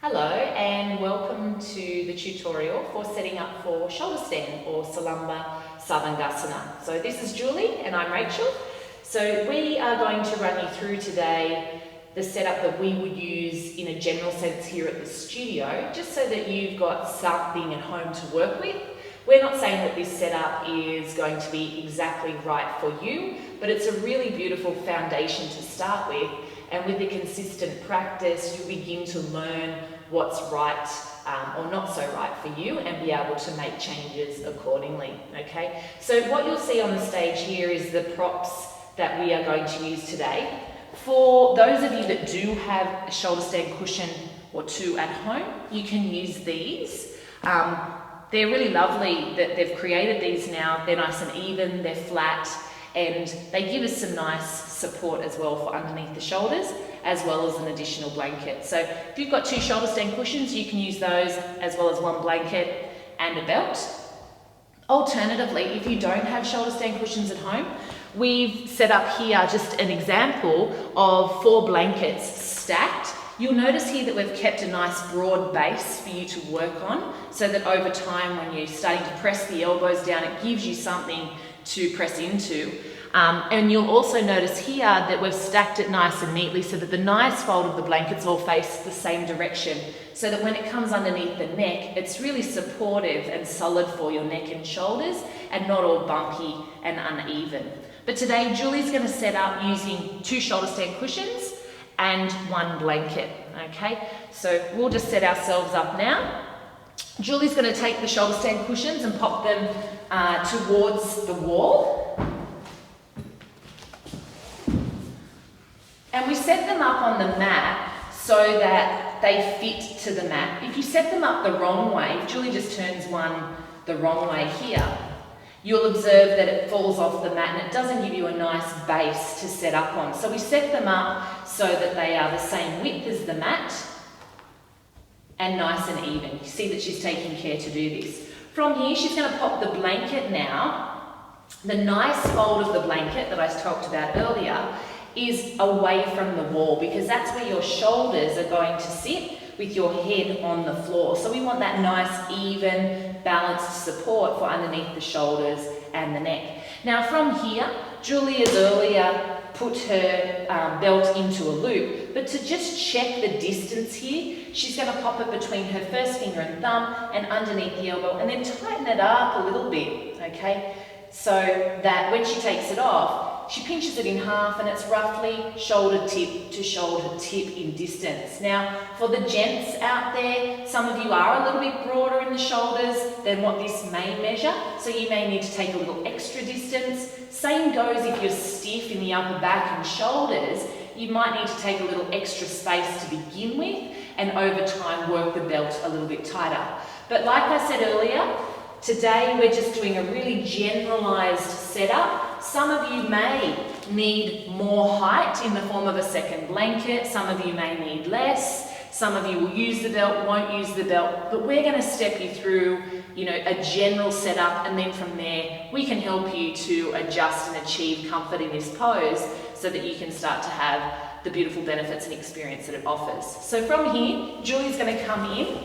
Hello and welcome to the tutorial for setting up for shoulder stand or Salamba Savangasana. So this is Julie and I'm Rachel. So we are going to run you through today the setup that we would use in a general sense here at the studio, just so that you've got something at home to work with. We're not saying that this setup is going to be exactly right for you, but it's a really beautiful foundation to start with. And with the consistent practice, you begin to learn what's right or not so right for you and be able to make changes accordingly, okay? So what you'll see on the stage here is the props that we are going to use today. For those of you that do have a shoulder stand cushion or two at home, you can use these. They're really lovely that they've created these now. They're nice and even, they're flat, and they give us some nice support as well for underneath the shoulders, as well as an additional blanket. So if you've got two shoulder stand cushions, you can use those as well as one blanket and a belt. Alternatively, if you don't have shoulder stand cushions at home, we've set up here just an example of 4 blankets stacked. You'll notice here that we've kept a nice broad base for you to work on, so that over time when you're starting to press the elbows down, it gives you something to press into. And you'll also notice here that we've stacked it nice and neatly so that the nice fold of the blankets all face the same direction, so that when it comes underneath the neck, it's really supportive and solid for your neck and shoulders and not all bumpy and uneven. But today, Julie's going to set up using 2 shoulder stand cushions and 1 blanket, okay? So we'll just set ourselves up now. Julie's going to take the shoulder stand cushions and pop them towards the wall. And we set them up on the mat so that they fit to the mat. If you set them up the wrong way, if Julie just turns one the wrong way here, you'll observe that it falls off the mat and it doesn't give you a nice base to set up on. So we set them up so that they are the same width as the mat and nice and even. You see that she's taking care to do this. From here, she's going to pop the blanket now. The nice fold of the blanket that I talked about earlier is away from the wall, because that's where your shoulders are going to sit with your head on the floor. So we want that nice, even, balanced support for underneath the shoulders and the neck. Now from here, Julie has earlier put her belt into a loop, but to just check the distance here, she's going to pop it between her first finger and thumb and underneath the elbow, and then tighten it up a little bit, okay? So that when she takes it off, she pinches it in half and it's roughly shoulder tip to shoulder tip in distance. Now, for the gents out there, some of you are a little bit broader in the shoulders than what this may measure, so you may need to take a little extra distance. Same goes if you're stiff in the upper back and shoulders, you might need to take a little extra space to begin with and over time work the belt a little bit tighter. But like I said earlier, today we're just doing a really generalized setup. Some of you may need more height in the form of a second blanket. Some of you may need less. Some of you will use the belt, won't use the belt. But we're going to step you through, a general setup, and then from there we can help you to adjust and achieve comfort in this pose so that you can start to have the beautiful benefits and experience that it offers. So from here, Julie's going to come in.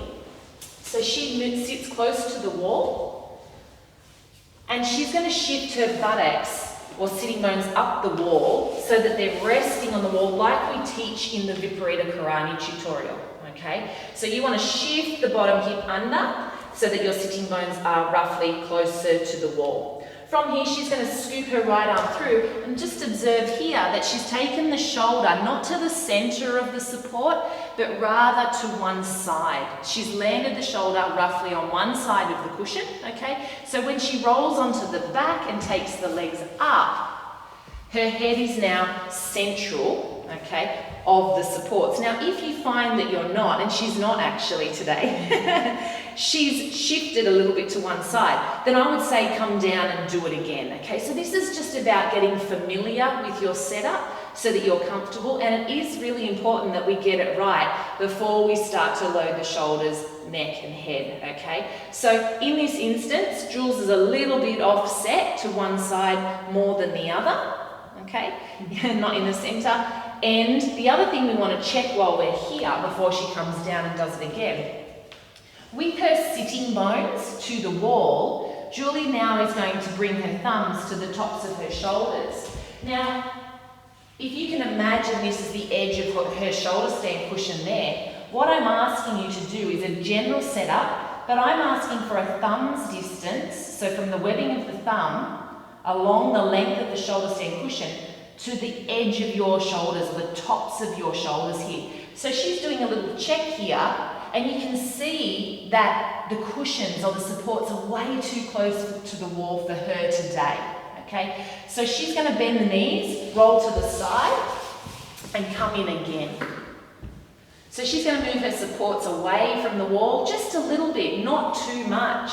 So she sits close to the wall, and she's going to shift her buttocks or sitting bones up the wall so that they're resting on the wall like we teach in the Viparita Karani tutorial, okay? So you want to shift the bottom hip under so that your sitting bones are roughly closer to the wall. From here, she's going to scoop her right arm through, and just observe here that she's taken the shoulder not to the center of the support, but rather to one side. She's landed the shoulder roughly on one side of the cushion, okay? So when she rolls onto the back and takes the legs up, her head is now central, okay, of the supports. Now, if you find that you're not, and she's not actually today, she's shifted a little bit to one side, then I would say come down and do it again, okay? So this is just about getting familiar with your setup so that you're comfortable, and it is really important that we get it right before we start to load the shoulders, neck and head, okay? So in this instance, Jules is a little bit offset to one side more than the other, okay? Not in the center. And the other thing we want to check while we're here, before she comes down and does it again, with her sitting bones to the wall, Julie now is going to bring her thumbs to the tops of her shoulders. Now, if you can imagine this is the edge of her shoulder stand cushion there, what I'm asking you to do is a general setup, but I'm asking for a thumb's distance, so from the webbing of the thumb along the length of the shoulder stand cushion to the edge of your shoulders, or the tops of your shoulders here. So she's doing a little check here, and you can see that the cushions or the supports are way too close to the wall for her today. Okay, so she's going to bend the knees, roll to the side, and come in again. So she's going to move her supports away from the wall just a little bit, not too much.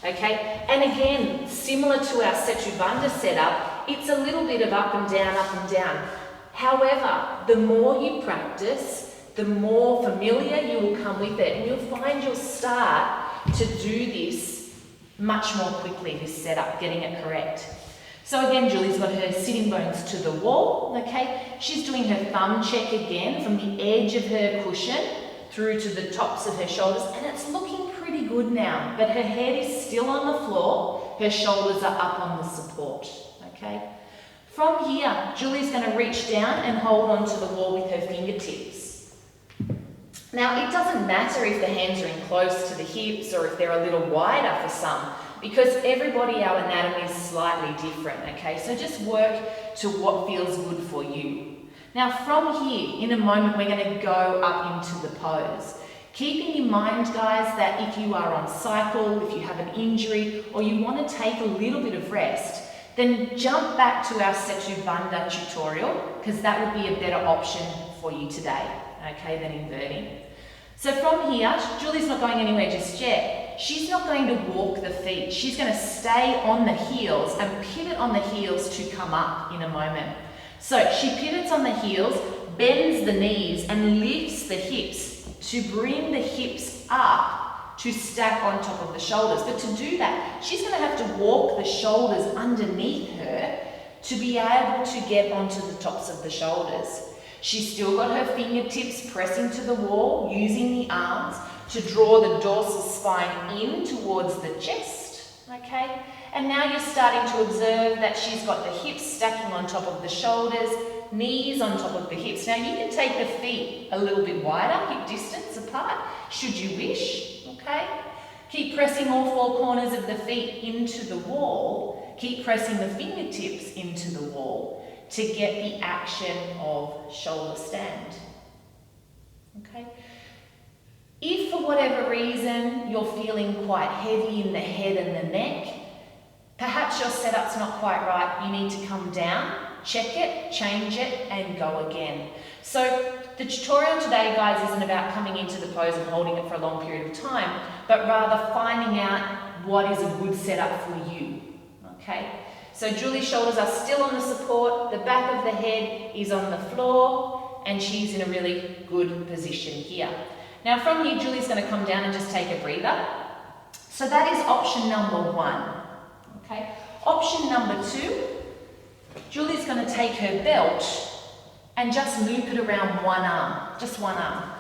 Okay, and again, similar to our Setu Bandha setup, it's a little bit of up and down, up and down. However, the more you practice, the more familiar you will come with it, and you'll find you'll start to do this much more quickly, this setup, getting it correct. So again, Julie's got her sitting bones to the wall, okay? She's doing her thumb check again from the edge of her cushion through to the tops of her shoulders, and it's looking pretty good now, but her head is still on the floor, her shoulders are up on the support, okay? From here, Julie's going to reach down and hold onto the wall with her fingertips. Now, it doesn't matter if the hands are in close to the hips or if they're a little wider for some, because everybody, our anatomy is slightly different, okay? So just work to what feels good for you. Now from here, in a moment, we're going to go up into the pose. Keeping in mind, guys, that if you are on cycle, if you have an injury, or you want to take a little bit of rest, then jump back to our Setu Bandha tutorial, because that would be a better option for you today, okay, than inverting. So from here, Julie's not going anywhere just yet. She's not going to walk the feet. She's going to stay on the heels and pivot on the heels to come up in a moment. So she pivots on the heels, bends the knees and lifts the hips to bring the hips up to stack on top of the shoulders. But to do that, she's going to have to walk the shoulders underneath her to be able to get onto the tops of the shoulders. She's still got her fingertips pressing to the wall, using the arms to draw the dorsal spine in towards the chest, okay? And now you're starting to observe that she's got the hips stacking on top of the shoulders, knees on top of the hips. Now you can take the feet a little bit wider, hip distance apart, should you wish, okay? Keep pressing all four corners of the feet into the wall. Keep pressing the fingertips into the wall to get the action of shoulder stand, okay? If for whatever reason you're feeling quite heavy in the head and the neck, perhaps your setup's not quite right, you need to come down, check it, change it, and go again. So the tutorial today, guys, isn't about coming into the pose and holding it for a long period of time, but rather finding out what is a good setup for you, okay? So Julie's shoulders are still on the support, the back of the head is on the floor, and she's in a really good position here. Now from here, Julie's going to come down and just take a breather. So that is option number one, okay? Option number two, Julie's going to take her belt and just loop it around one arm, just one arm,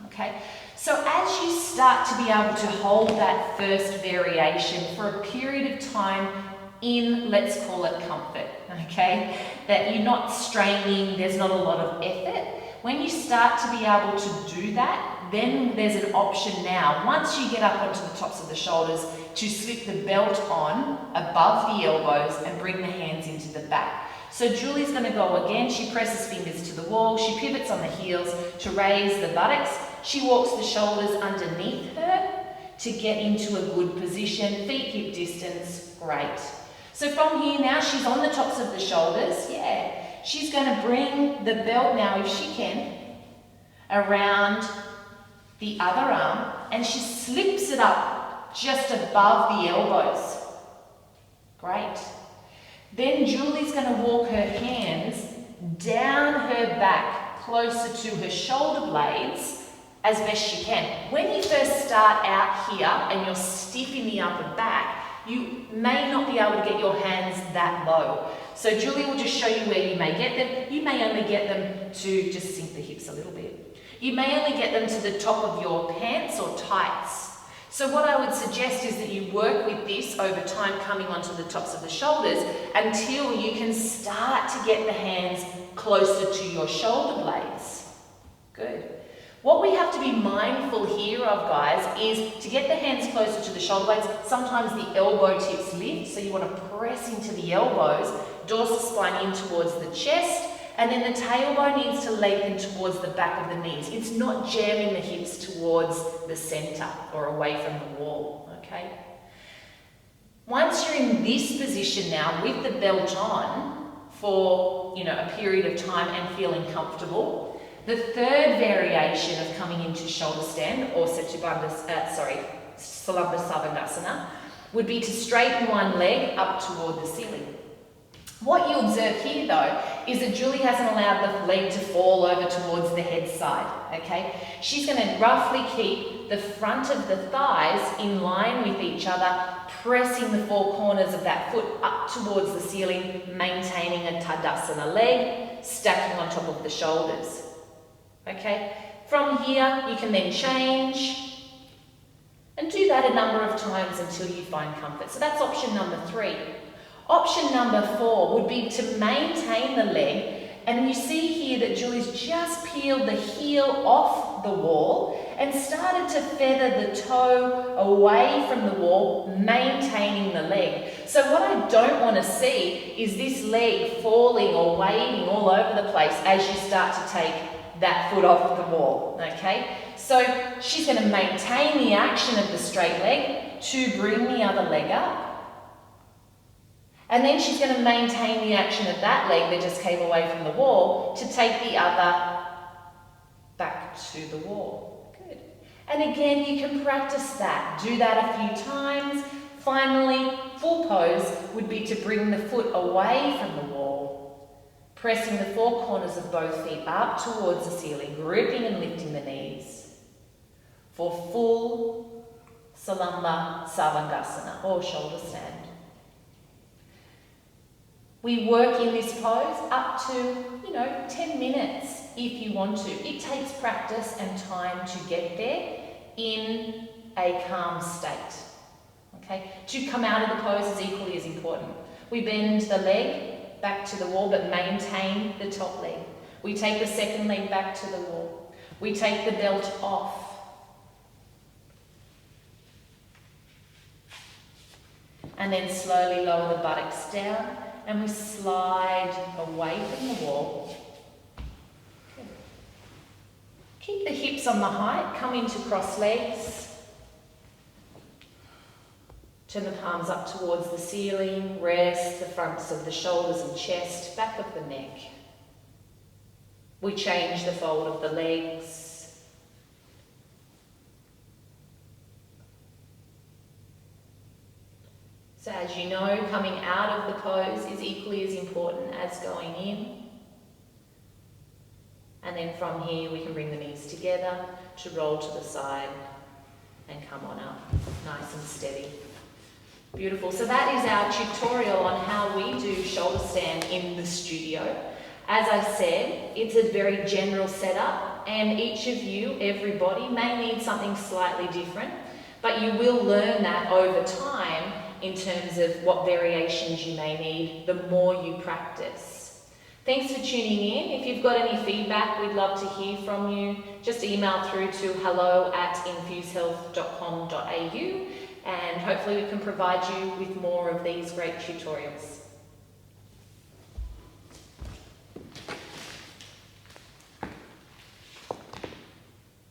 okay? So as you start to be able to hold that first variation for a period of time in, let's call it comfort, okay? That you're not straining, there's not a lot of effort. When you start to be able to do that, then there's an option now, once you get up onto the tops of the shoulders, to slip the belt on above the elbows and bring the hands into the back. So Julie's going to go again, she presses fingers to the wall, she pivots on the heels to raise the buttocks, she walks the shoulders underneath her to get into a good position, feet hip distance, great. So from here now, she's on the tops of the shoulders, yeah. She's going to bring the belt now, if she can, around the other arm, and she slips it up just above the elbows. Great. Then Julie's going to walk her hands down her back, closer to her shoulder blades, as best she can. When you first start out here and you're stiff in the upper back, you may not be able to get your hands that low. So Julie will just show you where you may get them. You may only get them to just sink the hips a little bit. You may only get them to the top of your pants or tights. So what I would suggest is that you work with this over time, coming onto the tops of the shoulders until you can start to get the hands closer to your shoulder blades. Good. What we have to be mindful here of, guys, is to get the hands closer to the shoulder blades. Sometimes the elbow tips lift, so you want to press into the elbows, dorsal spine in towards the chest, and then the tailbone needs to lengthen towards the back of the knees. It's not jamming the hips towards the center or away from the wall, okay? Once you're in this position now with the belt on for, a period of time and feeling comfortable, the third variation of coming into shoulder stand, or Salamba Savandasana, would be to straighten one leg up toward the ceiling. What you observe here though is that Julie hasn't allowed the leg to fall over towards the head side, okay? She's going to roughly keep the front of the thighs in line with each other, pressing the four corners of that foot up towards the ceiling, maintaining a Tadasana leg, stacking on top of the shoulders. Okay, from here you can then change and do that a number of times until you find comfort. So that's option number 3. Option number 4 would be to maintain the leg, and you see here that Julie's just peeled the heel off the wall and started to feather the toe away from the wall, maintaining the leg. So what I don't want to see is this leg falling or waving all over the place as you start to take that foot off the wall, okay? So she's going to maintain the action of the straight leg to bring the other leg up. And then she's going to maintain the action of that leg that just came away from the wall to take the other back to the wall. Good. And again, you can practice that. Do that a few times. Finally, full pose would be to bring the foot away from the wall, pressing the four corners of both feet up towards the ceiling, gripping and lifting the knees for full Salamba Savandasana or shoulder stand. We work in this pose up to, 10 minutes if you want to. It takes practice and time to get there in a calm state. Okay? To come out of the pose is equally as important. We bend the leg back to the wall but maintain the top leg. We take the second leg back to the wall. We take the belt off. And then slowly lower the buttocks down. And we slide away from the wall. Keep the hips on the height, come into cross legs. Turn the palms up towards the ceiling, rest the fronts of the shoulders and chest, back of the neck. We change the fold of the legs. So as you know, coming out of the pose is equally as important as going in. And then from here we can bring the knees together to roll to the side and come on up, nice and steady. Beautiful. So that is our tutorial on how we do shoulder stand in the studio. As I said, it's a very general setup and each of you, everybody, may need something slightly different, but you will learn that over time in terms of what variations you may need the more you practice. Thanks for tuning in. If you've got any feedback, we'd love to hear from you. Just email through to hello@infusehealth.com.au and hopefully we can provide you with more of these great tutorials.